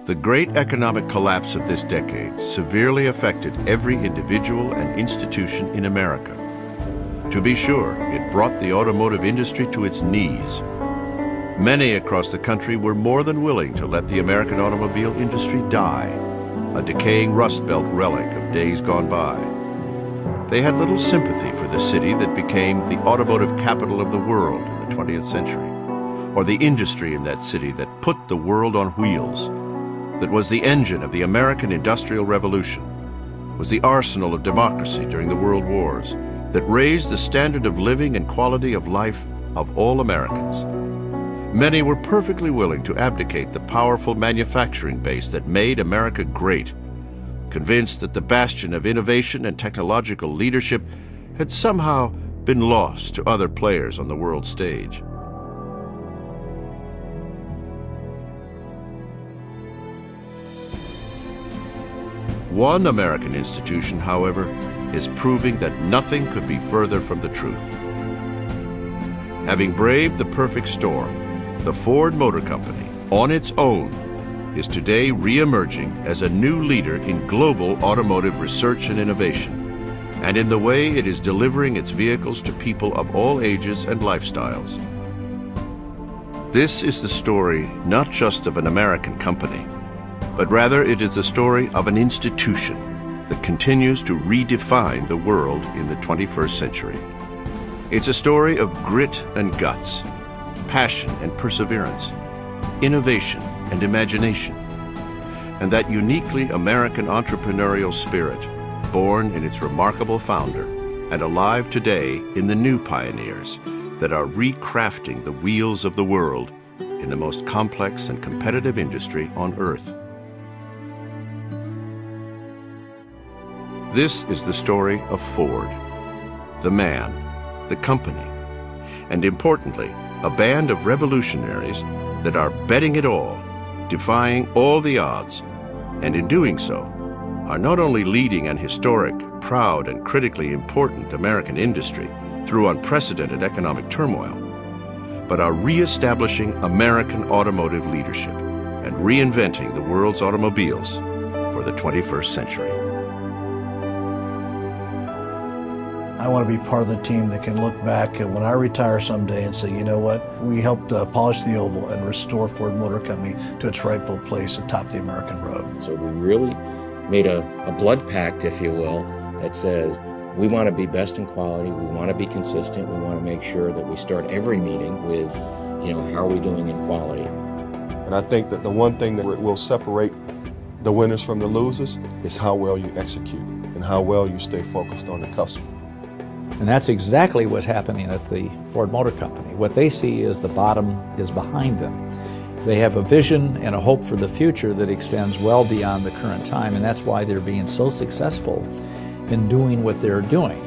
The great economic collapse of this decade severely affected every individual and institution in America. To be sure, it brought the automotive industry to its knees. Many across the country were more than willing to let the American automobile industry die, a decaying Rust Belt relic of days gone by. They had little sympathy for the city that became the automotive capital of the world in the 20th century, or the industry in that city that put the world on wheels, that was the engine of the American Industrial Revolution, was the arsenal of democracy during the World Wars, that raised the standard of living and quality of life of all Americans. Many were perfectly willing to abdicate the powerful manufacturing base that made America great, convinced that the bastion of innovation and technological leadership had somehow been lost to other players on the world stage. One American institution, however, is proving that nothing could be further from the truth. Having braved the perfect storm, the Ford Motor Company, on its own, is today re-emerging as a new leader in global automotive research and innovation, and in the way it is delivering its vehicles to people of all ages and lifestyles. This is the story not just of an American company, but rather it is the story of an institution that continues to redefine the world in the 21st century. It's a story of grit and guts, passion and perseverance, innovation and imagination, and that uniquely American entrepreneurial spirit, born in its remarkable founder and alive today in the new pioneers that are recrafting the wheels of the world in the most complex and competitive industry on earth. This is the story of Ford, the man, the company, and importantly, a band of revolutionaries that are betting it all, defying all the odds, and in doing so, are not only leading an historic, proud, and critically important American industry through unprecedented economic turmoil, but are re-establishing American automotive leadership and reinventing the world's automobiles for the 21st century. I want to be part of the team that can look back and when I retire someday and say, you know what, we helped polish the oval and restore Ford Motor Company to its rightful place atop the American road. So we really made a blood pact, if you will, that says we want to be best in quality, we want to be consistent, we want to make sure that we start every meeting with, how are we doing in quality? And I think that the one thing that will separate the winners from the losers is how well you execute and how well you stay focused on the customer. And that's exactly what's happening at the Ford Motor Company. What they see is the bottom is behind them. They have a vision and a hope for the future that extends well beyond the current time, and that's why they're being so successful in doing what they're doing.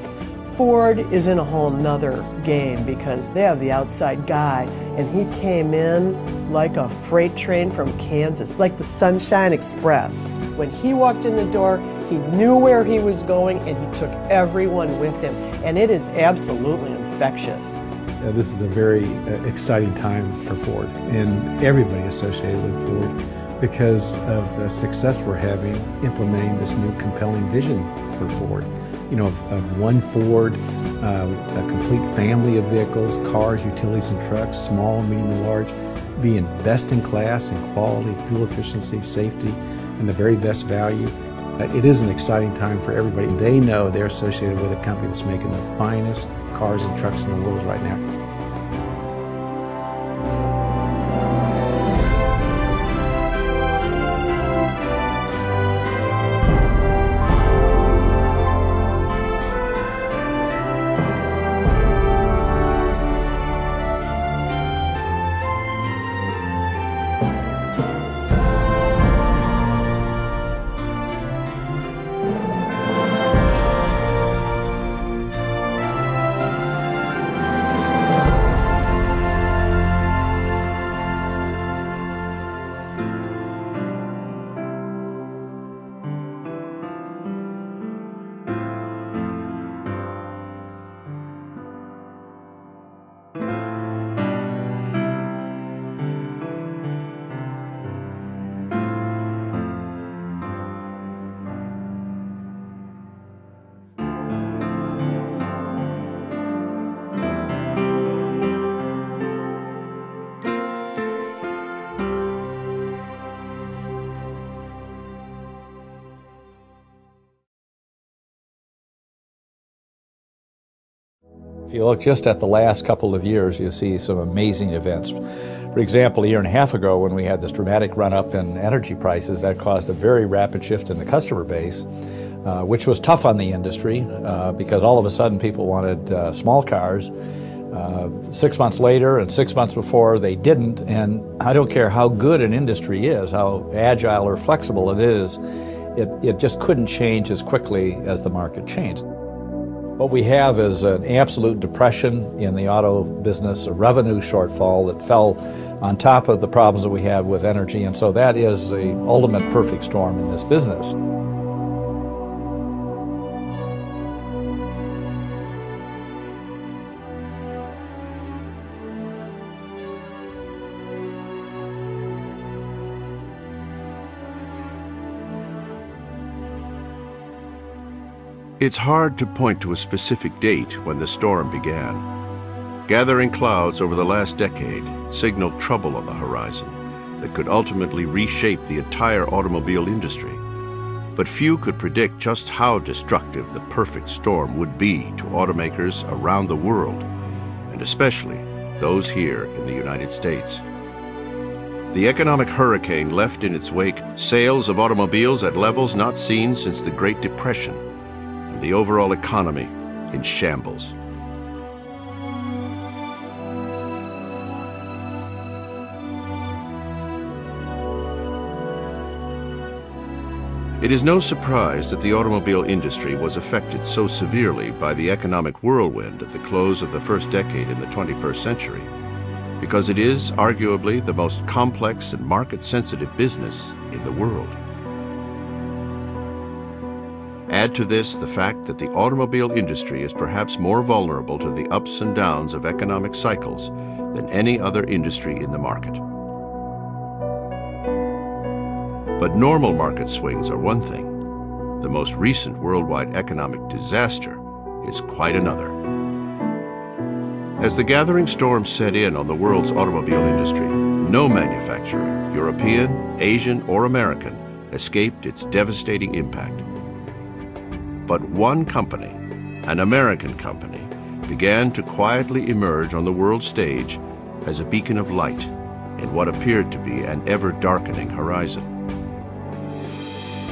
Ford is in a whole nother game because they have the outside guy, and he came in like a freight train from Kansas, like the Sunshine Express. When he walked in the door, he knew where he was going, and he took everyone with him, and it is absolutely infectious. This is a very exciting time for Ford and everybody associated with Ford because of the success we're having implementing this new compelling vision for Ford. Of one Ford, a complete family of vehicles, cars, utilities, and trucks, small, medium, and large, being best in class in quality, fuel efficiency, safety, and the very best value. It is an exciting time for everybody. They know they're associated with a company that's making the finest cars and trucks in the world right now. you look just at the last couple of years, you see some amazing events. For example, a year and a half ago when we had this dramatic run-up in energy prices, that caused a very rapid shift in the customer base, which was tough on the industry because all of a sudden people wanted small cars. 6 months later and 6 months before they didn't, and I don't care how good an industry is, how agile or flexible it is, it just couldn't change as quickly as the market changed. What we have is an absolute depression in the auto business, a revenue shortfall that fell on top of the problems that we have with energy, and so that is the ultimate perfect storm in this business. It's hard to point to a specific date when the storm began. Gathering clouds over the last decade signaled trouble on the horizon that could ultimately reshape the entire automobile industry. But few could predict just how destructive the perfect storm would be to automakers around the world, and especially those here in the United States. The economic hurricane left in its wake sales of automobiles at levels not seen since the Great Depression, and the overall economy in shambles. It is no surprise that the automobile industry was affected so severely by the economic whirlwind at the close of the first decade in the 21st century, because it is arguably the most complex and market-sensitive business in the world. Add to this the fact that the automobile industry is perhaps more vulnerable to the ups and downs of economic cycles than any other industry in the market. But normal market swings are one thing. The most recent worldwide economic disaster is quite another. As the gathering storm set in on the world's automobile industry, no manufacturer, European, Asian, or American, escaped its devastating impact. But one company, an American company, began to quietly emerge on the world stage as a beacon of light in what appeared to be an ever-darkening horizon.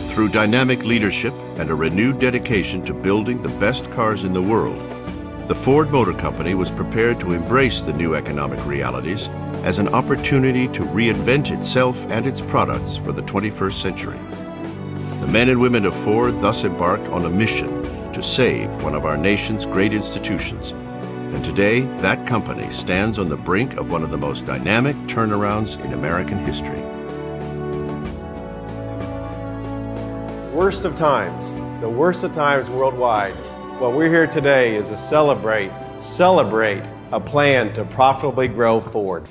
Through dynamic leadership and a renewed dedication to building the best cars in the world, the Ford Motor Company was prepared to embrace the new economic realities as an opportunity to reinvent itself and its products for the 21st century. The men and women of Ford thus embarked on a mission to save one of our nation's great institutions. And today, that company stands on the brink of one of the most dynamic turnarounds in American history. Worst of times, the worst of times worldwide. What we're here today is to celebrate a plan to profitably grow Ford.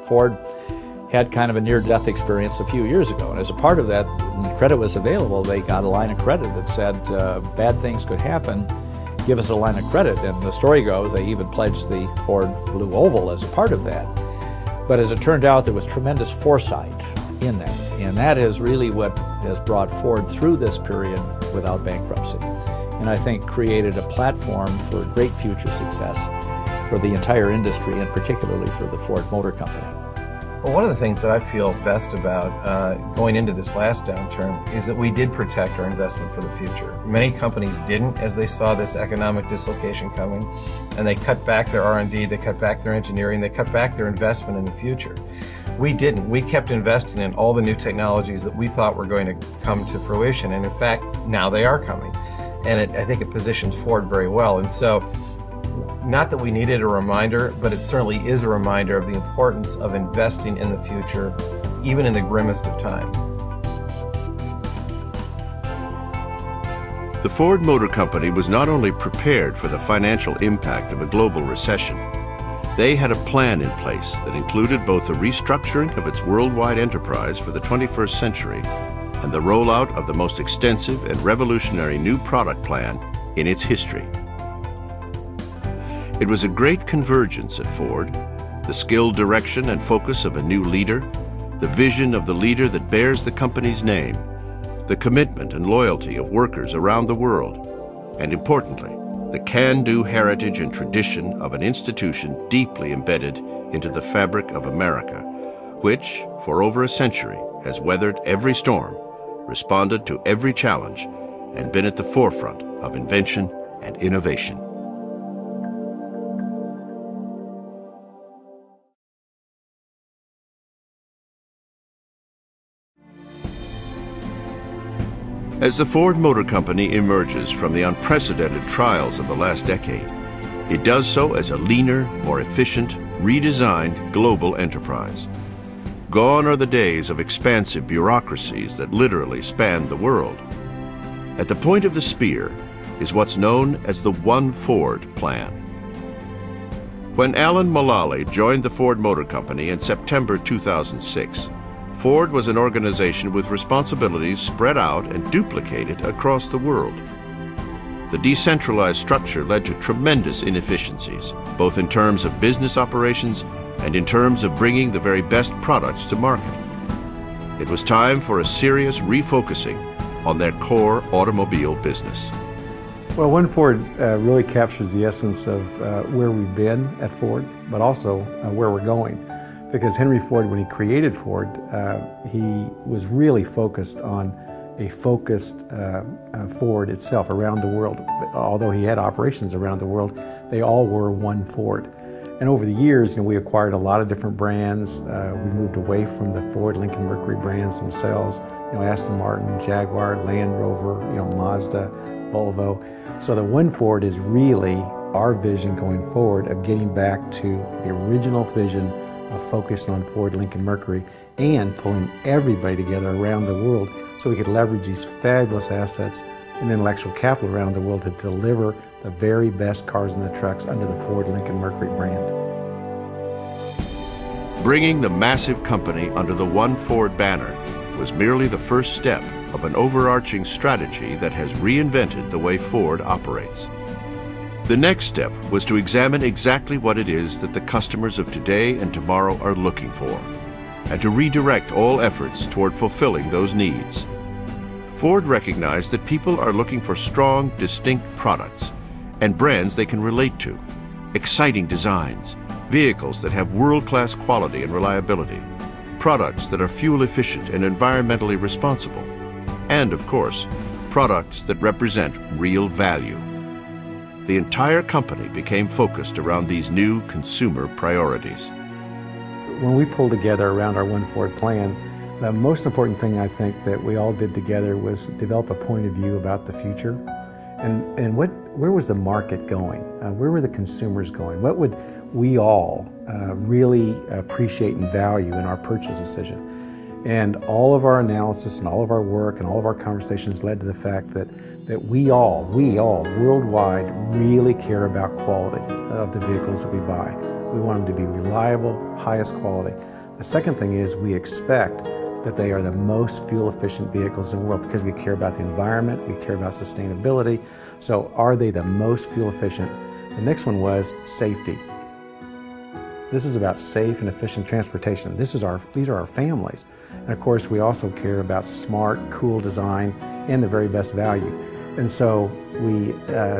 Ford had kind of a near-death experience a few years ago, and as a part of that, when credit was available, they got a line of credit that said bad things could happen, give us a line of credit. And the story goes they even pledged the Ford Blue Oval as a part of that. But as it turned out, there was tremendous foresight in that, and that is really what has brought Ford through this period without bankruptcy, and I think created a platform for great future success for the entire industry, and particularly for the Ford Motor Company. Well, one of the things that I feel best about going into this last downturn is that we did protect our investment for the future. Many companies didn't, as they saw this economic dislocation coming, and they cut back their R&D, they cut back their engineering, they cut back their investment in the future. We didn't. We kept investing in all the new technologies that we thought were going to come to fruition, and in fact, now they are coming. And I think it positions Ford very well. And so, not that we needed a reminder, but it certainly is a reminder of the importance of investing in the future, even in the grimmest of times. The Ford Motor Company was not only prepared for the financial impact of a global recession, they had a plan in place that included both the restructuring of its worldwide enterprise for the 21st century and the rollout of the most extensive and revolutionary new product plan in its history. It was a great convergence at Ford, the skilled direction and focus of a new leader, the vision of the leader that bears the company's name, the commitment and loyalty of workers around the world, and importantly, the can-do heritage and tradition of an institution deeply embedded into the fabric of America, which, for over a century, has weathered every storm, responded to every challenge, and been at the forefront of invention and innovation. As the Ford Motor Company emerges from the unprecedented trials of the last decade, it does so as a leaner, more efficient, redesigned global enterprise. Gone are the days of expansive bureaucracies that literally spanned the world. At the point of the spear is what's known as the One Ford plan. When Alan Mulally joined the Ford Motor Company in September 2006, Ford was an organization with responsibilities spread out and duplicated across the world. The decentralized structure led to tremendous inefficiencies, both in terms of business operations and in terms of bringing the very best products to market. It was time for a serious refocusing on their core automobile business. Well, One Ford really captures the essence of where we've been at Ford, but also where we're going. Because Henry Ford, when he created Ford, he was really focused on a focused Ford itself around the world. Although he had operations around the world, they all were one Ford. And over the years, we acquired a lot of different brands. We moved away from the Ford, Lincoln, Mercury brands themselves. Aston Martin, Jaguar, Land Rover, Mazda, Volvo. So the One Ford is really our vision going forward of getting back to the original vision of focusing on Ford, Lincoln, Mercury, and pulling everybody together around the world so we could leverage these fabulous assets and intellectual capital around the world to deliver the very best cars and the trucks under the Ford, Lincoln, Mercury brand. Bringing the massive company under the One Ford banner was merely the first step of an overarching strategy that has reinvented the way Ford operates. The next step was to examine exactly what it is that the customers of today and tomorrow are looking for, and to redirect all efforts toward fulfilling those needs. Ford recognized that people are looking for strong, distinct products and brands they can relate to, exciting designs, vehicles that have world-class quality and reliability, products that are fuel efficient and environmentally responsible, and, of course, products that represent real value. The entire company became focused around these new consumer priorities. When we pulled together around our One Ford plan, the most important thing I think that we all did together was develop a point of view about the future and where was the market going? Where were the consumers going? What would we all really appreciate and value in our purchase decision? And all of our analysis and all of our work and all of our conversations led to the fact that we all worldwide really care about quality of the vehicles that we buy. We want them to be reliable, highest quality. The second thing is we expect that they are the most fuel efficient vehicles in the world because we care about the environment, we care about sustainability. So are they the most fuel efficient? The next one was safety. This is about safe and efficient transportation. These are our families. And of course, we also care about smart, cool design and the very best value. And so we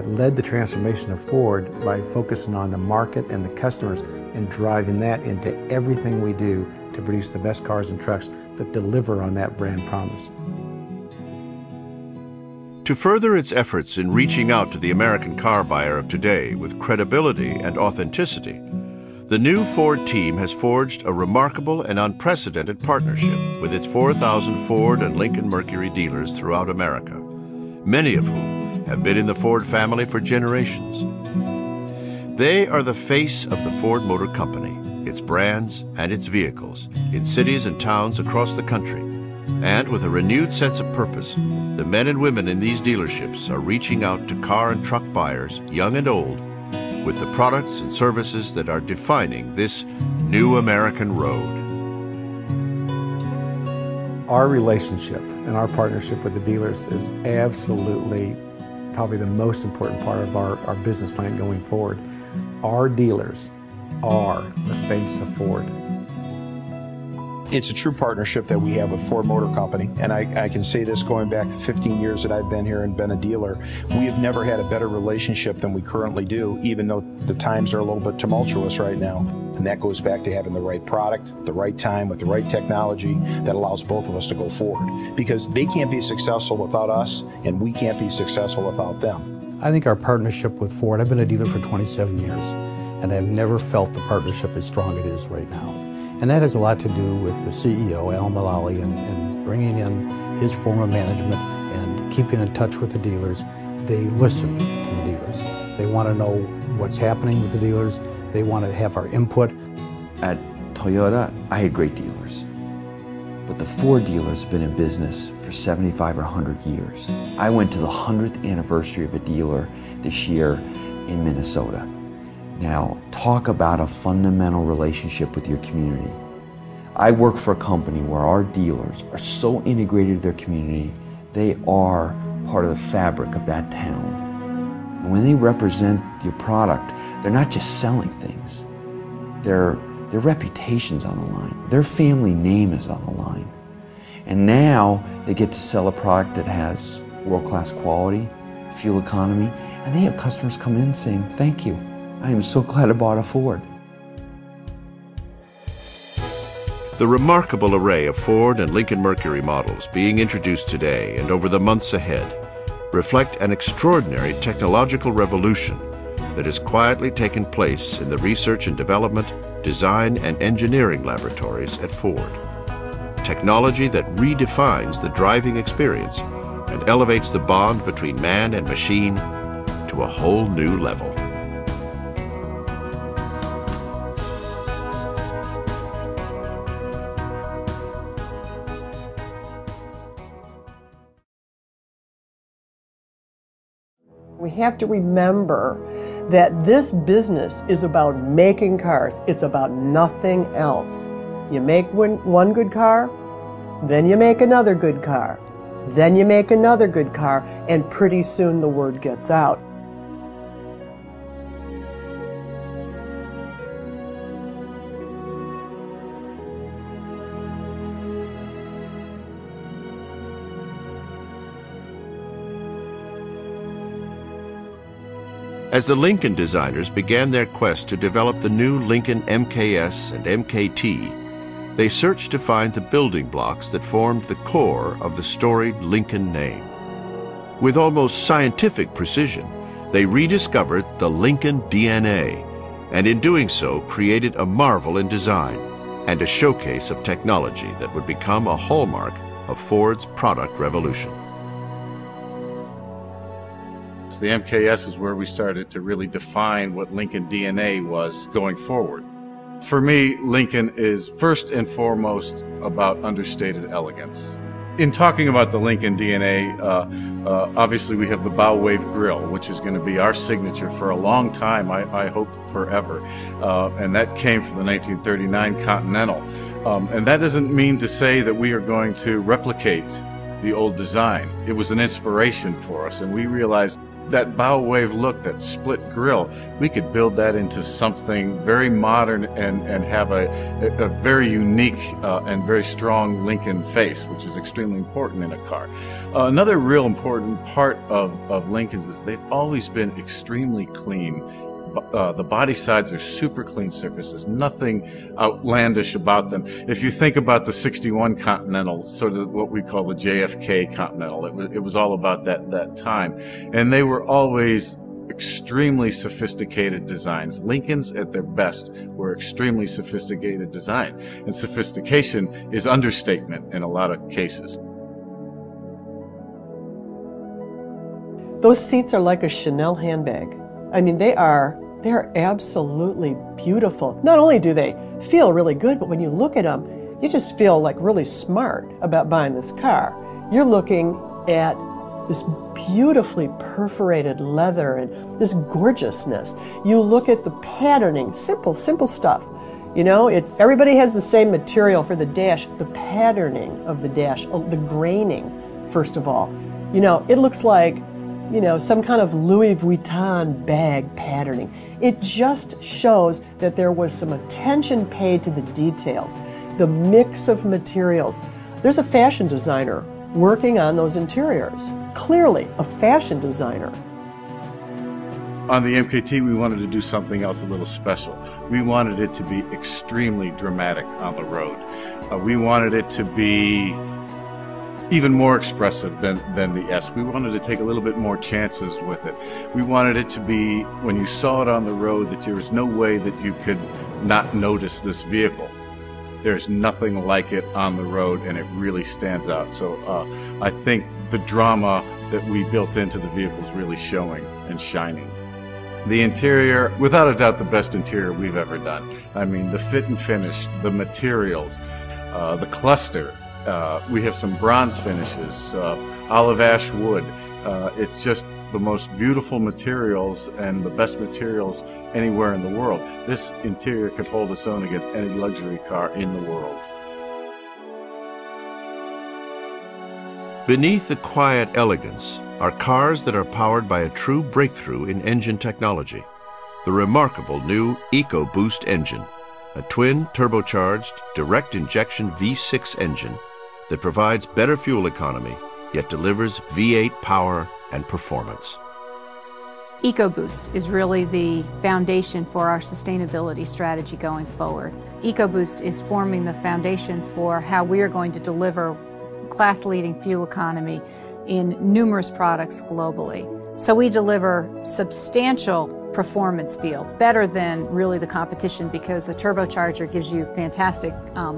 led the transformation of Ford by focusing on the market and the customers and driving that into everything we do to produce the best cars and trucks that deliver on that brand promise. To further its efforts in reaching out to the American car buyer of today with credibility and authenticity, the new Ford team has forged a remarkable and unprecedented partnership with its 4,000 Ford and Lincoln Mercury dealers throughout America, many of whom have been in the Ford family for generations. They are the face of the Ford Motor Company, its brands and its vehicles, in cities and towns across the country. And with a renewed sense of purpose, the men and women in these dealerships are reaching out to car and truck buyers, young and old, with the products and services that are defining this new American road. Our relationship and our partnership with the dealers is absolutely probably the most important part of our business plan going forward. Our dealers are the face of Ford. It's a true partnership that we have with Ford Motor Company, and I can say this going back to 15 years that I've been here and been a dealer. We have never had a better relationship than we currently do, even though the times are a little bit tumultuous right now. And that goes back to having the right product, the right time, with the right technology that allows both of us to go forward. Because they can't be successful without us, and we can't be successful without them. I think our partnership with Ford, I've been a dealer for 27 years, and I've never felt the partnership as strong as it is right now. And that has a lot to do with the CEO, Al Mulally, and bringing in his form of management and keeping in touch with the dealers. They listen to the dealers. They want to know what's happening with the dealers. They want to have our input. At Toyota, I had great dealers. But the Ford dealers have been in business for 75 or 100 years. I went to the 100th anniversary of a dealer this year in Minnesota. Now, talk about a fundamental relationship with your community. I work for a company where our dealers are so integrated to their community, they are part of the fabric of that town. And when they represent your product, they're not just selling things. Their reputation's on the line. Their family name is on the line. And now they get to sell a product that has world-class quality, fuel economy, and they have customers come in saying, "Thank you. I am so glad I bought a Ford." The remarkable array of Ford and Lincoln Mercury models being introduced today and over the months ahead reflect an extraordinary technological revolution that has quietly taken place in the research and development, design and engineering laboratories at Ford. Technology that redefines the driving experience and elevates the bond between man and machine to a whole new level. We have to remember that this business is about making cars. It's about nothing else. You make one good car, then you make another good car, then you make another good car, and pretty soon the word gets out. As the Lincoln designers began their quest to develop the new Lincoln MKS and MKT, they searched to find the building blocks that formed the core of the storied Lincoln name. With almost scientific precision, they rediscovered the Lincoln DNA, and in doing so created a marvel in design and a showcase of technology that would become a hallmark of Ford's product revolution. The MKS is where we started to really define what Lincoln DNA was going forward. For me, Lincoln is first and foremost about understated elegance. In talking about the Lincoln DNA, obviously we have the bow wave grille, which is going to be our signature for a long time, I hope forever. And that came from the 1939 Continental. And that doesn't mean to say that we are going to replicate the old design. It was an inspiration for us, and we realized that bow wave look, that split grille, we could build that into something very modern and have a very unique and very strong Lincoln face, which is extremely important in a car. Another real important part of Lincolns is they've always been extremely clean. The body sides are super clean surfaces, nothing outlandish about them. If you think about the 61 Continental, sort of what we call the JFK Continental, it was all about that time. And they were always extremely sophisticated designs. Lincolns at their best were extremely sophisticated design. And sophistication is understatement in a lot of cases. Those seats are like a Chanel handbag. I mean, they are absolutely beautiful. Not only do they feel really good, but when you look at them, you just feel like really smart about buying this car. You're looking at this beautifully perforated leather and this gorgeousness. You look at the patterning, simple stuff. You know, everybody has the same material for the dash. The patterning of the dash, the graining, first of all. You know, it looks like, you know, some kind of Louis Vuitton bag patterning. It just shows that there was some attention paid to the details. the mix of materials. There's a fashion designer working on those interiors. Clearly, a fashion designer. On the MKT, we wanted to do something else a little special. We wanted it to be extremely dramatic on the road. We wanted it to be even more expressive than the S. We wanted to take a little bit more chances with it. We wanted it to be, when you saw it on the road, that there was no way that you could not notice this vehicle. There's nothing like it on the road, and it really stands out. So I think the drama that we built into the vehicle is really showing and shining. The interior, without a doubt, the best interior we've ever done. I mean, the fit and finish, the materials, the cluster. We have some bronze finishes, olive ash wood. It's just the most beautiful materials and the best materials anywhere in the world. This interior could hold its own against any luxury car in the world. Beneath the quiet elegance are cars that are powered by a true breakthrough in engine technology. The remarkable new EcoBoost engine, a twin turbocharged direct injection V6 engine that provides better fuel economy, yet delivers V8 power and performance. EcoBoost is really the foundation for our sustainability strategy going forward. EcoBoost is forming the foundation for how we are going to deliver class-leading fuel economy in numerous products globally. So we deliver substantial performance feel, better than really the competition, because the turbocharger gives you fantastic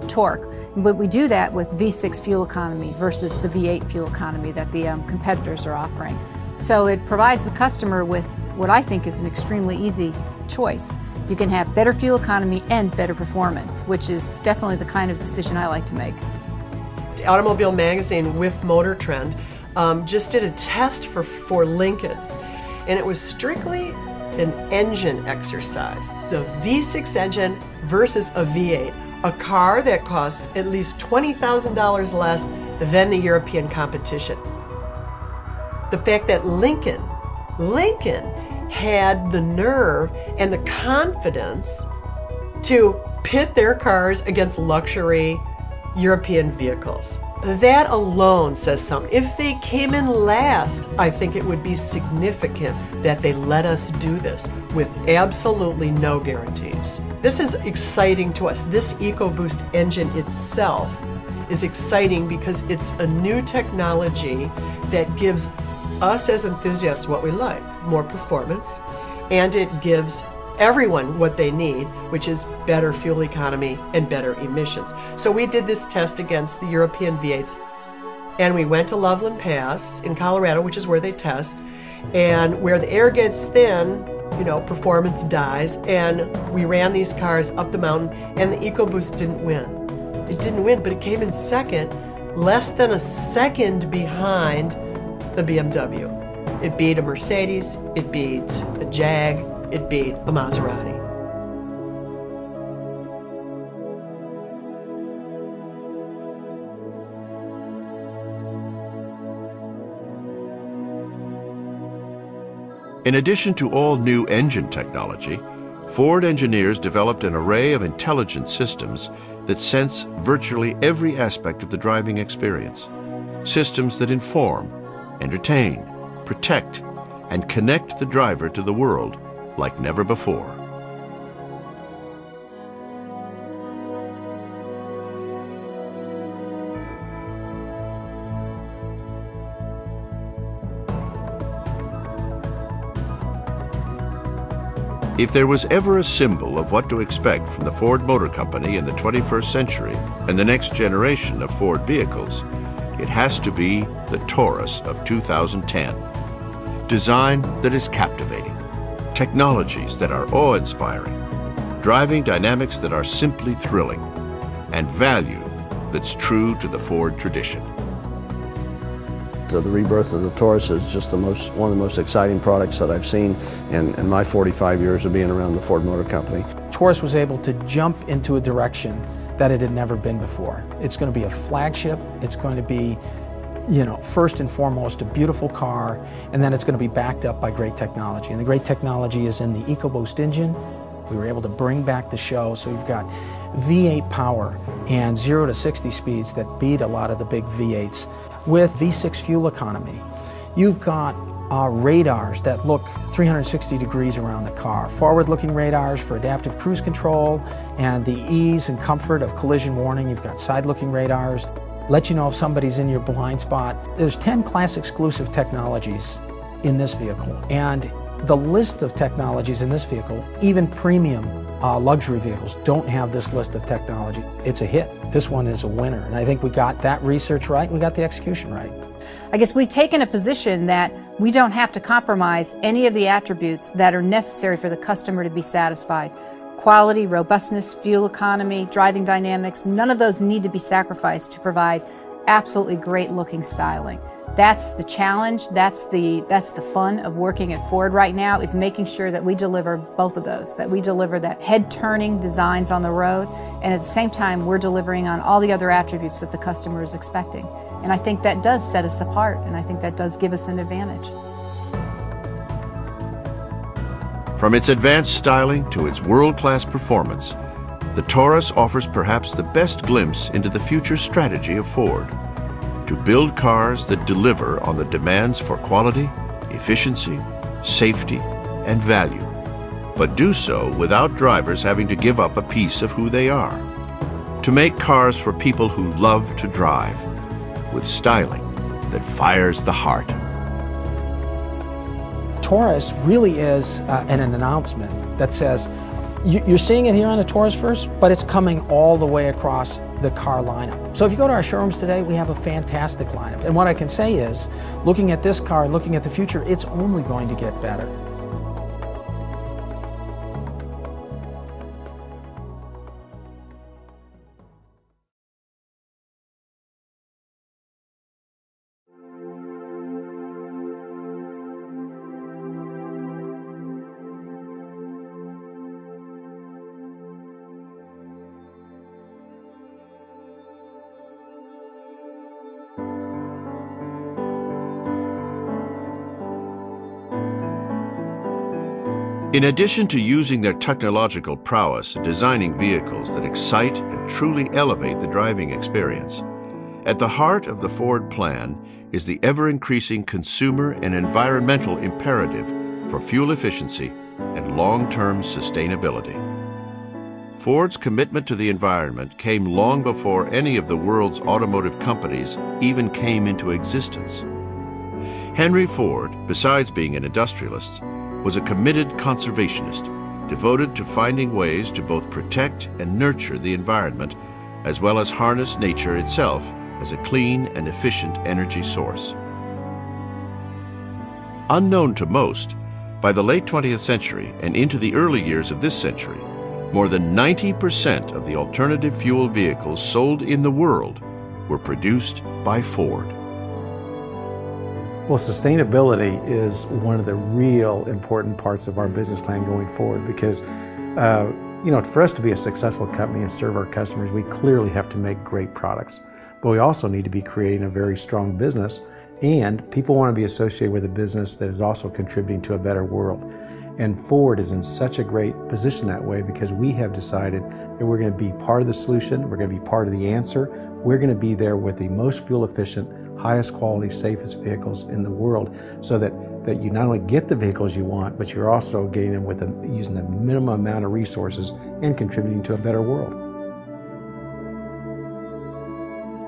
torque. But we do that with V6 fuel economy versus the V8 fuel economy that the competitors are offering. So it provides the customer with what I think is an extremely easy choice. You can have better fuel economy and better performance, which is definitely the kind of decision I like to make. Automobile Magazine with Motor Trend just did a test for Lincoln, and it was strictly an engine exercise. The V6 engine versus a V8, a car that cost at least $20,000 less than the European competition. The fact that Lincoln had the nerve and the confidence to pit their cars against luxury European vehicles. That alone says something. If they came in last, I think it would be significant that they let us do this with absolutely no guarantees. This is exciting to us. This EcoBoost engine itself is exciting because it's a new technology that gives us as enthusiasts what we like, more performance, and it gives everyone what they need, which is better fuel economy and better emissions. So we did this test against the European V8s, and we went to Loveland Pass in Colorado, which is where they test, and where the air gets thin, you know, performance dies, and we ran these cars up the mountain, and the EcoBoost didn't win. It didn't win, but it came in second, less than a second behind the BMW. It beat a Mercedes, it beat a Jag, it beat a Maserati. In addition to all new engine technology, Ford engineers developed an array of intelligent systems that sense virtually every aspect of the driving experience. Systems that inform, entertain, protect, and connect the driver to the world like never before. If there was ever a symbol of what to expect from the Ford Motor Company in the 21st century and the next generation of Ford vehicles, it has to be the Taurus of 2010. Design that is captivating, technologies that are awe-inspiring, driving dynamics that are simply thrilling, and value that's true to the Ford tradition. The rebirth of the Taurus is just one of the most exciting products that I've seen in my 45 years of being around the Ford Motor Company. Taurus was able to jump into a direction that it had never been before. It's going to be a flagship. It's going to be, you know, first and foremost, a beautiful car, and then it's going to be backed up by great technology. And the great technology is in the EcoBoost engine. We were able to bring back the show, so we've got V8 power and 0 to 60 speeds that beat a lot of the big V8s with V6 fuel economy. You've got radars that look 360 degrees around the car, forward-looking radars for adaptive cruise control and the ease and comfort of collision warning. You've got side-looking radars, let you know if somebody's in your blind spot. There's 10 class exclusive technologies in this vehicle, and the list of technologies in this vehicle, even premium luxury vehicles don't have this list of technology. It's a hit. This one is a winner, and I think we got that research right and we got the execution right. I guess we've taken a position that we don't have to compromise any of the attributes that are necessary for the customer to be satisfied. Quality, robustness, fuel economy, driving dynamics, none of those need to be sacrificed to provide absolutely great looking styling. That's the challenge, that's the fun of working at Ford right now, is making sure that we deliver both of those, that we deliver that head-turning designs on the road, and at the same time we're delivering on all the other attributes that the customer is expecting. And I think that does set us apart, and I think that does give us an advantage. From its advanced styling to its world-class performance, the Taurus offers perhaps the best glimpse into the future strategy of Ford: to build cars that deliver on the demands for quality, efficiency, safety, and value, but do so without drivers having to give up a piece of who they are. To make cars for people who love to drive, with styling that fires the heart. Taurus really is an announcement that says, you're seeing it here on the Taurus first, but it's coming all the way across the car lineup. So if you go to our showrooms today, we have a fantastic lineup. And what I can say is, looking at this car, looking at the future, it's only going to get better. In addition to using their technological prowess in designing vehicles that excite and truly elevate the driving experience, at the heart of the Ford plan is the ever-increasing consumer and environmental imperative for fuel efficiency and long-term sustainability. Ford's commitment to the environment came long before any of the world's automotive companies even came into existence. Henry Ford, besides being an industrialist, was a committed conservationist, devoted to finding ways to both protect and nurture the environment, as well as harness nature itself as a clean and efficient energy source. Unknown to most, by the late 20th century and into the early years of this century, more than 90% of the alternative fuel vehicles sold in the world were produced by Ford. Well, sustainability is one of the real important parts of our business plan going forward because, for us to be a successful company and serve our customers, we clearly have to make great products. But we also need to be creating a very strong business, and people want to be associated with a business that is also contributing to a better world. And Ford is in such a great position that way because we have decided that we're going to be part of the solution, we're going to be part of the answer, we're going to be there with the most fuel efficient, highest quality, safest vehicles in the world so that you not only get the vehicles you want, but you're also getting them with using the minimum amount of resources and contributing to a better world.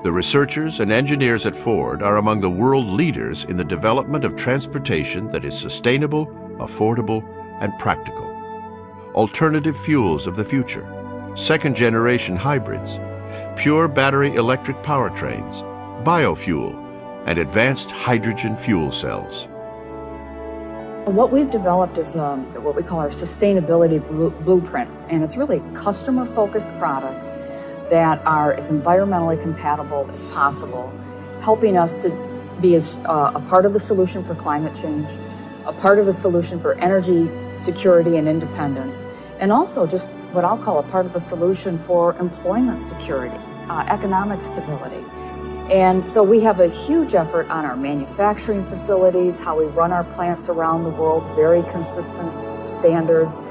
The researchers and engineers at Ford are among the world leaders in the development of transportation that is sustainable, affordable, and practical. Alternative fuels of the future, second-generation hybrids, pure battery electric powertrains, biofuel, and advanced hydrogen fuel cells. What we've developed is what we call our sustainability blueprint, and it's really customer-focused products that are as environmentally compatible as possible, helping us to be a part of the solution for climate change, a part of the solution for energy security and independence, and also just what I'll call a part of the solution for employment security, economic stability. And so we have a huge effort on our manufacturing facilities, how we run our plants around the world, very consistent standards.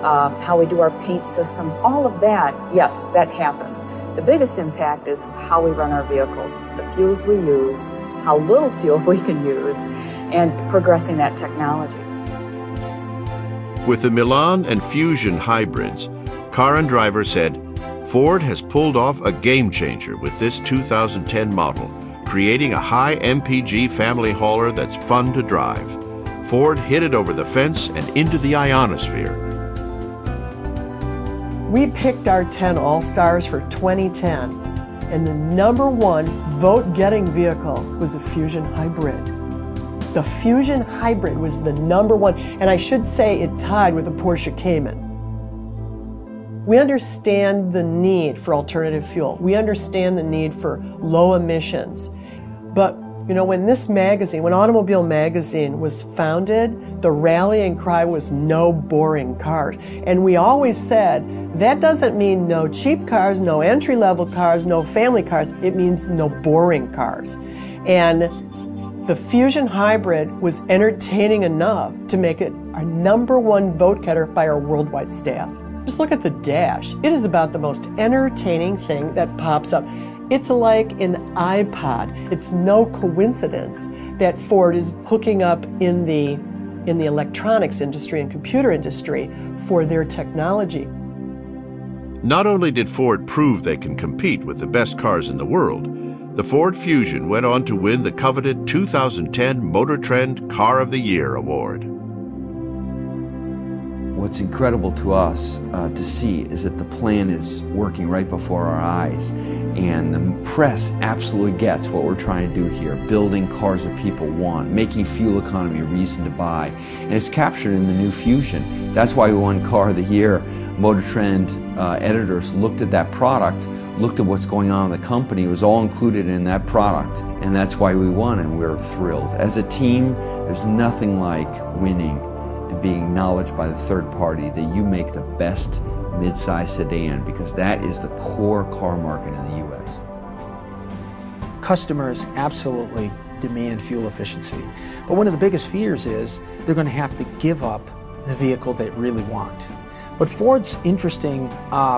how we do our paint systems, all of that, yes, that happens. The biggest impact is how we run our vehicles, the fuels we use, how little fuel we can use, and progressing that technology. With the Milan and Fusion hybrids, Car and Driver said, Ford has pulled off a game changer with this 2010 model, creating a high MPG family hauler that's fun to drive. Ford hit it over the fence and into the ionosphere. We picked our 10 All-Stars for 2010, and the #1 vote-getting vehicle was a Fusion Hybrid. The Fusion Hybrid was the #1, and I should say it tied with a Porsche Cayman. We understand the need for alternative fuel. We understand the need for low emissions. But, you know, when this magazine, when Automobile Magazine was founded, the rallying cry was no boring cars. And we always said, that doesn't mean no cheap cars, no entry-level cars, no family cars. It means no boring cars. And the Fusion Hybrid was entertaining enough to make it our #1 vote getter by our worldwide staff. Just look at the dash. It is about the most entertaining thing that pops up. It's like an iPod. It's no coincidence that Ford is hooking up in the electronics industry and computer industry for their technology. Not only did Ford prove they can compete with the best cars in the world, the Ford Fusion went on to win the coveted 2010 Motor Trend Car of the Year award. What's incredible to us to see is that the plan is working right before our eyes, and the press absolutely gets what we're trying to do here, building cars that people want, making fuel economy a reason to buy, and it's captured in the new Fusion. That's why we won Car of the Year. Motor Trend editors looked at that product, looked at what's going on in the company, it was all included in that product, and that's why we won, and we're thrilled. As a team, there's nothing like winning and being acknowledged by the third party that you make the best mid-size sedan, because that is the core car market in the U.S. Customers absolutely demand fuel efficiency, but one of the biggest fears is they're going to have to give up the vehicle they really want. But Ford's interesting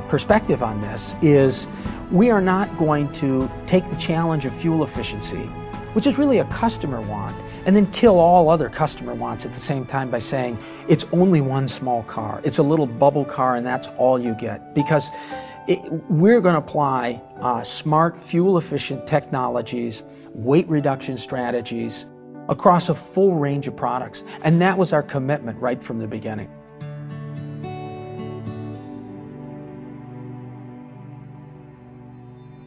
perspective on this is we are not going to take the challenge of fuel efficiency, which is really a customer want, and then kill all other customer wants at the same time by saying it's only one small car. It's a little bubble car and that's all you get. Because we're going to apply smart fuel efficient technologies, weight reduction strategies across a full range of products. And that was our commitment right from the beginning.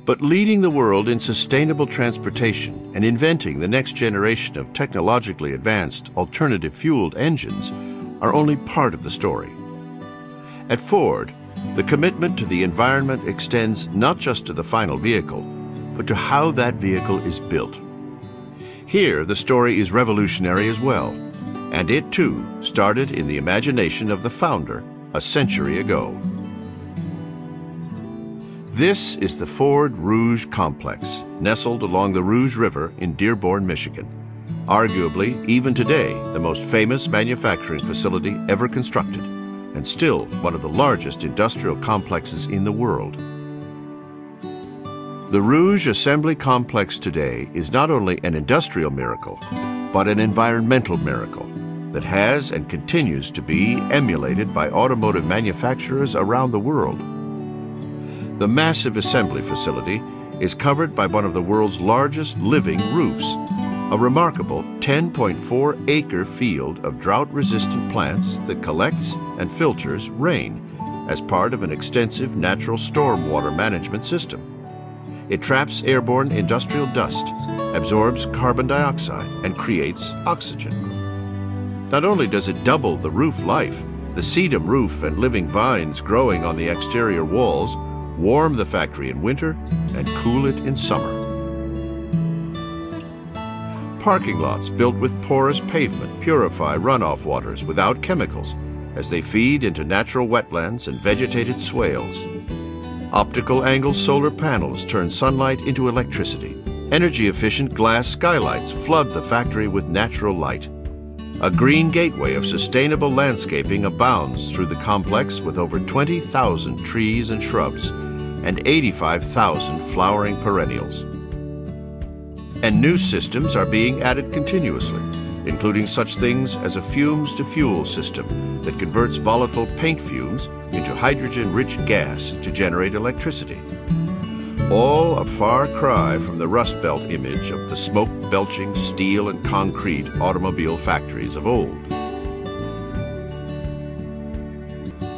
But leading the world in sustainable transportation and inventing the next generation of technologically advanced alternative-fueled engines are only part of the story. At Ford, the commitment to the environment extends not just to the final vehicle, but to how that vehicle is built. Here, the story is revolutionary as well, and it too started in the imagination of the founder a century ago. This is the Ford Rouge Complex, nestled along the Rouge River in Dearborn, Michigan. Arguably, even today, the most famous manufacturing facility ever constructed, and still one of the largest industrial complexes in the world. The Rouge Assembly Complex today is not only an industrial miracle, but an environmental miracle that has and continues to be emulated by automotive manufacturers around the world. The massive assembly facility is covered by one of the world's largest living roofs, a remarkable 10.4-acre field of drought-resistant plants that collects and filters rain as part of an extensive natural stormwater management system. It traps airborne industrial dust, absorbs carbon dioxide, and creates oxygen. Not only does it double the roof life, the sedum roof and living vines growing on the exterior walls warm the factory in winter and cool it in summer. Parking lots built with porous pavement purify runoff waters without chemicals as they feed into natural wetlands and vegetated swales. Optical angle solar panels turn sunlight into electricity. Energy-efficient glass skylights flood the factory with natural light. A green gateway of sustainable landscaping abounds through the complex with over 20,000 trees and shrubs and 85,000 flowering perennials. And new systems are being added continuously, including such things as a fumes-to-fuel system that converts volatile paint fumes into hydrogen-rich gas to generate electricity. All a far cry from the Rust Belt image of the smoke-belching steel and concrete automobile factories of old.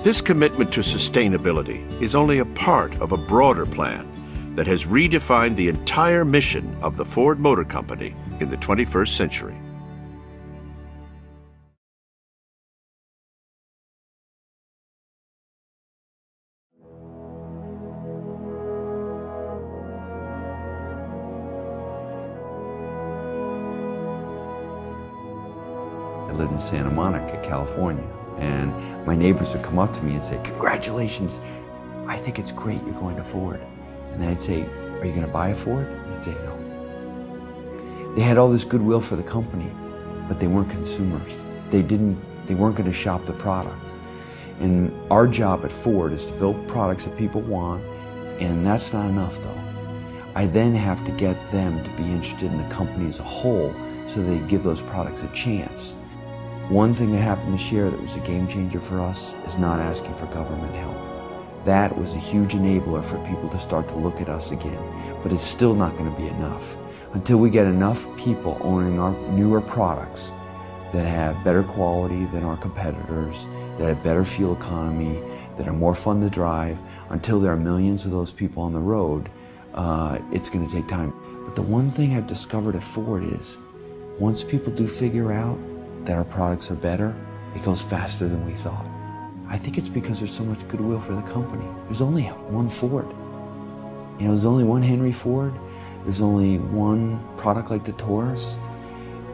This commitment to sustainability is only a part of a broader plan that has redefined the entire mission of the Ford Motor Company in the 21st century. I lived in Santa Monica, California, and my neighbors would come up to me and say, "Congratulations, I think it's great you're going to Ford." And then I'd say, "Are you going to buy a Ford?" He'd say, "No." They had all this goodwill for the company, but they weren't consumers. They weren't going to shop the product. And our job at Ford is to build products that people want, and that's not enough though. I then have to get them to be interested in the company as a whole so they give those products a chance. One thing that happened this year that was a game changer for us is not asking for government help. That was a huge enabler for people to start to look at us again, but it's still not going to be enough. Until we get enough people owning our newer products that have better quality than our competitors, that have better fuel economy, that are more fun to drive, until there are millions of those people on the road, it's going to take time. But the one thing I've discovered at Ford is, once people do figure out that our products are better, it goes faster than we thought. I think it's because there's so much goodwill for the company. There's only one Ford. You know, there's only one Henry Ford. There's only one product like the Taurus.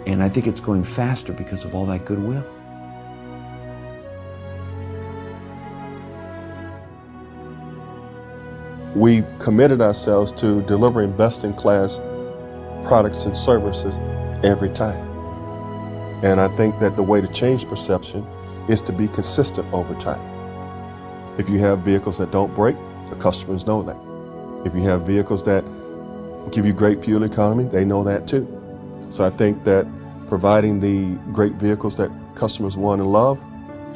And I think it's going faster because of all that goodwill. We committed ourselves to delivering best-in-class products and services every time. And I think that the way to change perception is to be consistent over time. If you have vehicles that don't break, the customers know that. If you have vehicles that give you great fuel economy, they know that too. So I think that providing the great vehicles that customers want and love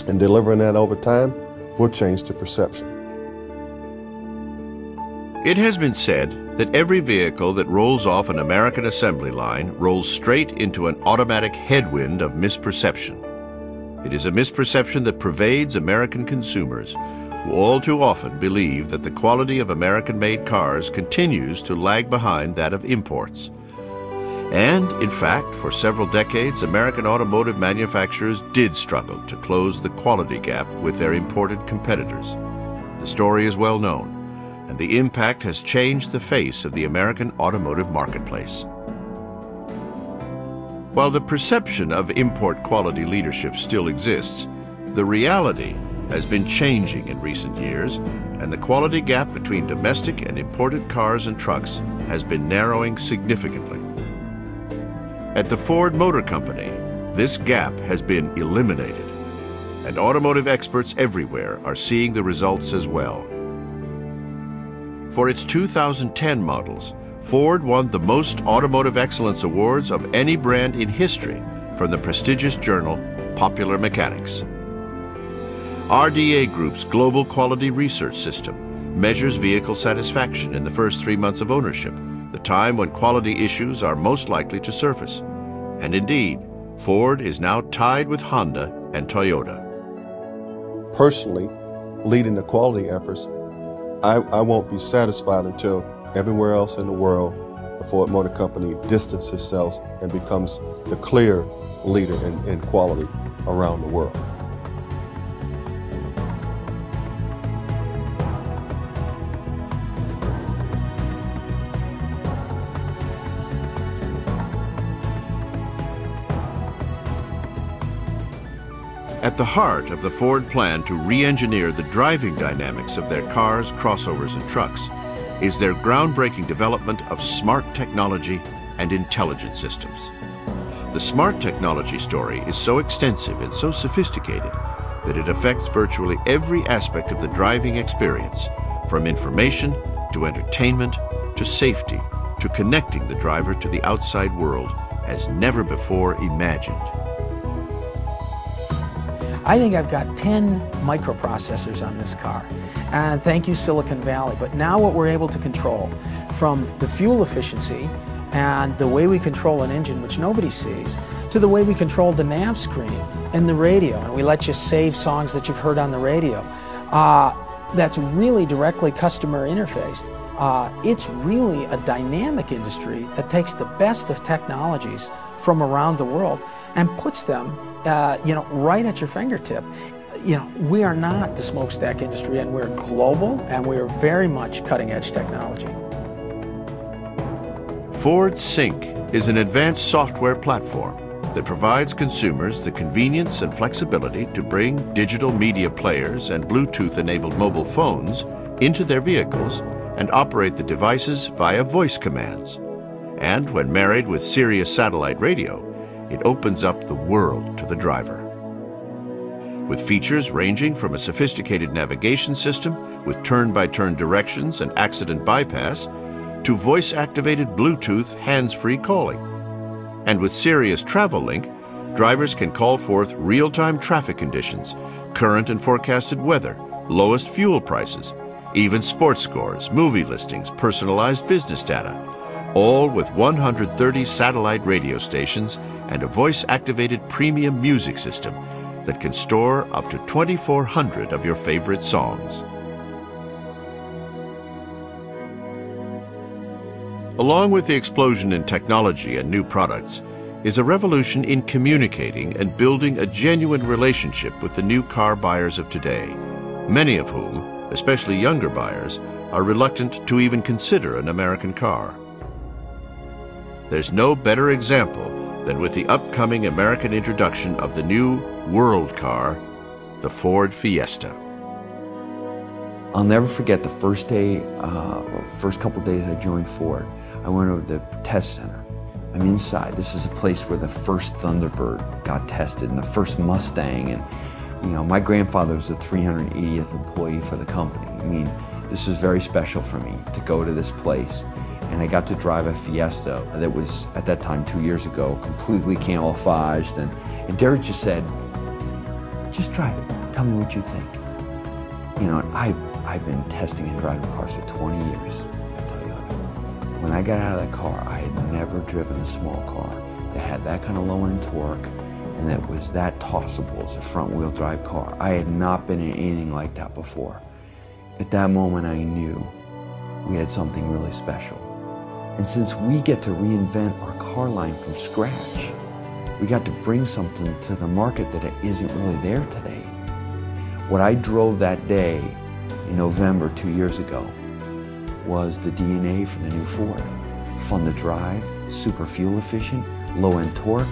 and delivering that over time will change the perception. It has been said that every vehicle that rolls off an American assembly line rolls straight into an automatic headwind of misperception. It is a misperception that pervades American consumers, who all too often believe that the quality of American-made cars continues to lag behind that of imports. And, in fact, for several decades, American automotive manufacturers did struggle to close the quality gap with their imported competitors. The story is well known, and the impact has changed the face of the American automotive marketplace. While the perception of import quality leadership still exists, the reality has been changing in recent years, and the quality gap between domestic and imported cars and trucks has been narrowing significantly. At the Ford Motor Company, this gap has been eliminated, and automotive experts everywhere are seeing the results as well. For its 2010 models, Ford won the most automotive excellence awards of any brand in history from the prestigious journal Popular Mechanics. RDA Group's Global Quality Research System measures vehicle satisfaction in the first 3 months of ownership, the time when quality issues are most likely to surface. And indeed, Ford is now tied with Honda and Toyota. Personally, leading the quality efforts, I won't be satisfied until everywhere else in the world, the Ford Motor Company distances itself and becomes the clear leader in quality around the world. At the heart of the Ford plan to re-engineer the driving dynamics of their cars, crossovers, and trucks is their groundbreaking development of smart technology and intelligent systems. The smart technology story is so extensive and so sophisticated that it affects virtually every aspect of the driving experience, from information to entertainment to safety to connecting the driver to the outside world as never before imagined. I think I've got 10 microprocessors on this car, and thank you Silicon Valley. But now what we're able to control, from the fuel efficiency and the way we control an engine, which nobody sees, to the way we control the nav screen and the radio, and we let you save songs that you've heard on the radio. That's really directly customer interfaced. It's really a dynamic industry that takes the best of technologies from around the world and puts them right at your fingertip. We are not the smokestack industry, and we're global, and we're very much cutting-edge technology. Ford Sync is an advanced software platform that provides consumers the convenience and flexibility to bring digital media players and Bluetooth-enabled mobile phones into their vehicles and operate the devices via voice commands. And when married with Sirius satellite radio, it opens up the world to the driver. With features ranging from a sophisticated navigation system with turn-by-turn directions and accident bypass to voice-activated Bluetooth hands-free calling. And with Sirius Travel Link, drivers can call forth real-time traffic conditions, current and forecasted weather, lowest fuel prices, even sports scores, movie listings, personalized business data, all with 130 satellite radio stations and a voice-activated premium music system that can store up to 2,400 of your favorite songs. Along with the explosion in technology and new products is a revolution in communicating and building a genuine relationship with the new car buyers of today, many of whom, especially younger buyers, are reluctant to even consider an American car. There's no better example than with the upcoming American introduction of the new world car, the Ford Fiesta. I'll never forget the first day, first couple days I joined Ford. I went over to the test center. I'm inside. This is a place where the first Thunderbird got tested and the first Mustang. And my grandfather was the 380th employee for the company. I mean, this was very special for me to go to this place. And I got to drive a Fiesta that was, at that time, 2 years ago, completely camouflaged. And Derek just said, just drive it. Tell me what you think. I've been testing and driving cars for 20 years at Toyota. When I got out of that car, I had never driven a small car that had that kind of low-end torque and that was that tossable as a front-wheel drive car. I had not been in anything like that before. At that moment, I knew we had something really special. And since we get to reinvent our car line from scratch, we got to bring something to the market that isn't really there today. What I drove that day in November 2 years ago was the DNA for the new Ford. Fun to drive, super fuel efficient, low-end torque,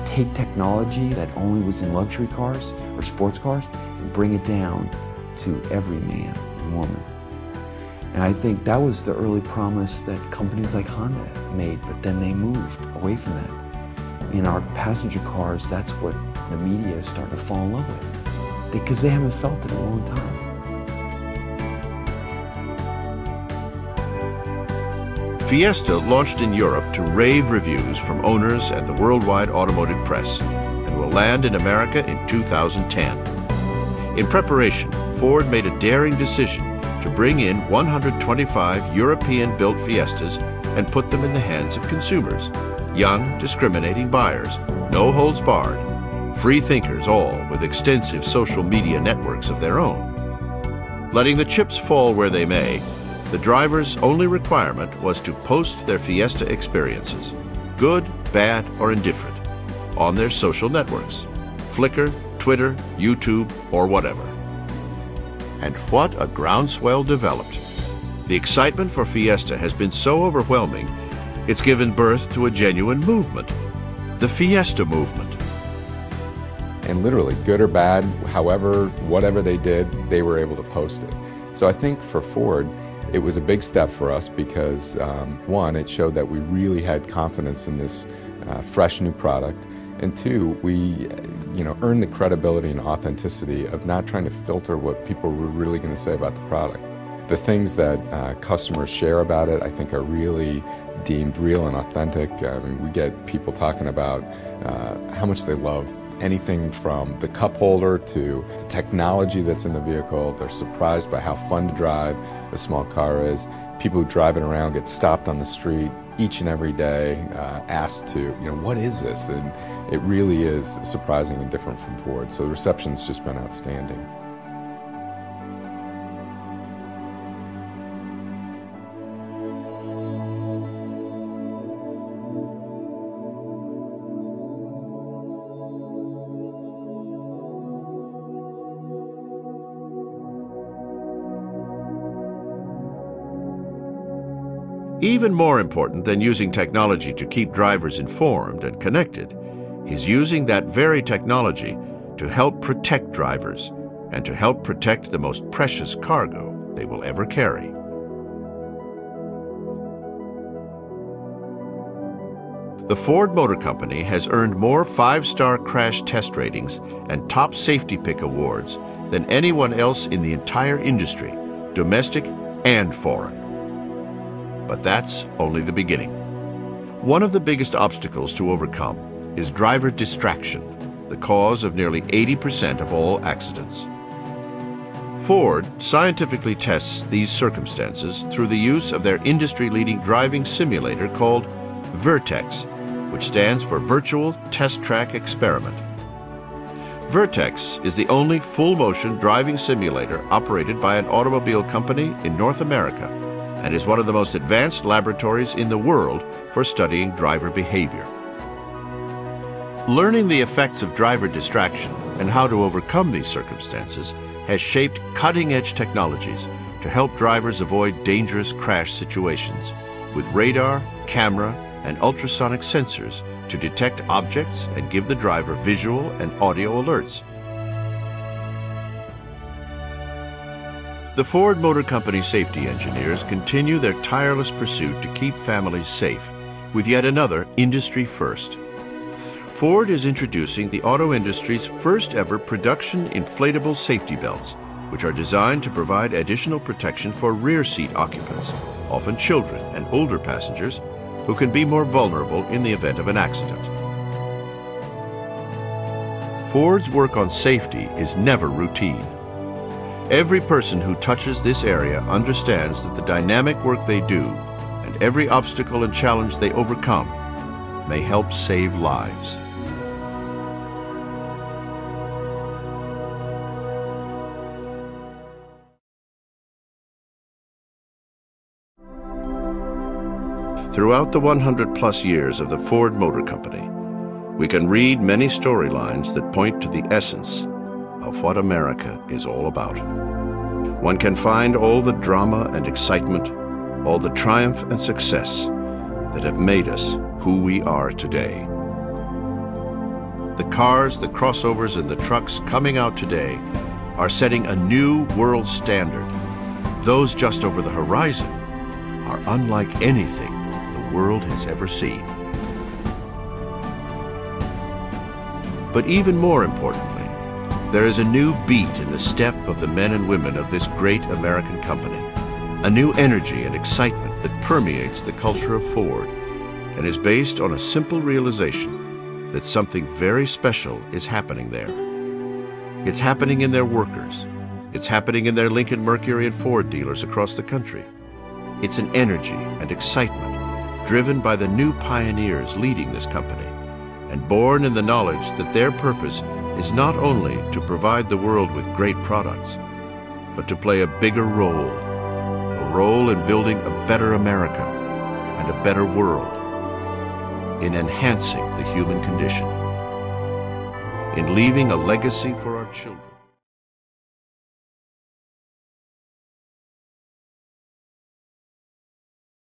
take technology that only was in luxury cars or sports cars and bring it down to every man and woman. And I think that was the early promise that companies like Honda made, but then they moved away from that. In our passenger cars, that's what the media is starting to fall in love with, because they haven't felt it in a long time. Fiesta launched in Europe to rave reviews from owners and the worldwide automotive press, and will land in America in 2010. In preparation, Ford made a daring decision to bring in 125 European-built Fiestas and put them in the hands of consumers, young, discriminating buyers, no holds barred, free thinkers, all with extensive social media networks of their own. Letting the chips fall where they may, the driver's only requirement was to post their Fiesta experiences, good, bad, or indifferent, on their social networks, Flickr, Twitter, YouTube, or whatever. And what a groundswell developed. The excitement for Fiesta has been so overwhelming, it's given birth to a genuine movement, the Fiesta movement. And literally, good or bad, however, whatever they did, they were able to post it. So I think for Ford, it was a big step for us because, one, it showed that we really had confidence in this fresh new product. And two, we earn the credibility and authenticity of not trying to filter what people were really going to say about the product. The things that customers share about it, I think, are really deemed real and authentic. I mean, we get people talking about how much they love anything from the cup holder to the technology that's in the vehicle. They're surprised by how fun to drive a small car is. People who drive it around get stopped on the street each and every day, asked to, what is this? And it really is surprising and different from Ford. So the reception's just been outstanding. Even more important than using technology to keep drivers informed and connected is using that very technology to help protect drivers and to help protect the most precious cargo they will ever carry. The Ford Motor Company has earned more 5-star crash test ratings and top safety pick awards than anyone else in the entire industry, domestic and foreign. But that's only the beginning. One of the biggest obstacles to overcome is driver distraction, the cause of nearly 80% of all accidents. Ford scientifically tests these circumstances through the use of their industry-leading driving simulator called Vertex, which stands for Virtual Test Track Experiment. Vertex is the only full-motion driving simulator operated by an automobile company in North America, and is one of the most advanced laboratories in the world for studying driver behavior. Learning the effects of driver distraction and how to overcome these circumstances has shaped cutting-edge technologies to help drivers avoid dangerous crash situations, with radar, camera, and ultrasonic sensors to detect objects and give the driver visual and audio alerts. The Ford Motor Company safety engineers continue their tireless pursuit to keep families safe with yet another industry first. Ford is introducing the auto industry's first ever production inflatable safety belts, which are designed to provide additional protection for rear seat occupants, often children and older passengers, who can be more vulnerable in the event of an accident. Ford's work on safety is never routine. Every person who touches this area understands that the dynamic work they do and every obstacle and challenge they overcome may help save lives. Throughout the 100-plus years of the Ford Motor Company, we can read many storylines that point to the essence of what America is all about. One can find all the drama and excitement, all the triumph and success that have made us who we are today. The cars, the crossovers, and the trucks coming out today are setting a new world standard. Those just over the horizon are unlike anything the world has ever seen. But even more importantly, there is a new beat in the step of the men and women of this great American company, a new energy and excitement that permeates the culture of Ford and is based on a simple realization that something very special is happening there. It's happening in their workers. It's happening in their Lincoln, Mercury, and Ford dealers across the country. It's an energy and excitement driven by the new pioneers leading this company and born in the knowledge that their purpose is not only to provide the world with great products, but to play a bigger role in building a better America and a better world, in enhancing the human condition, in leaving a legacy for our children.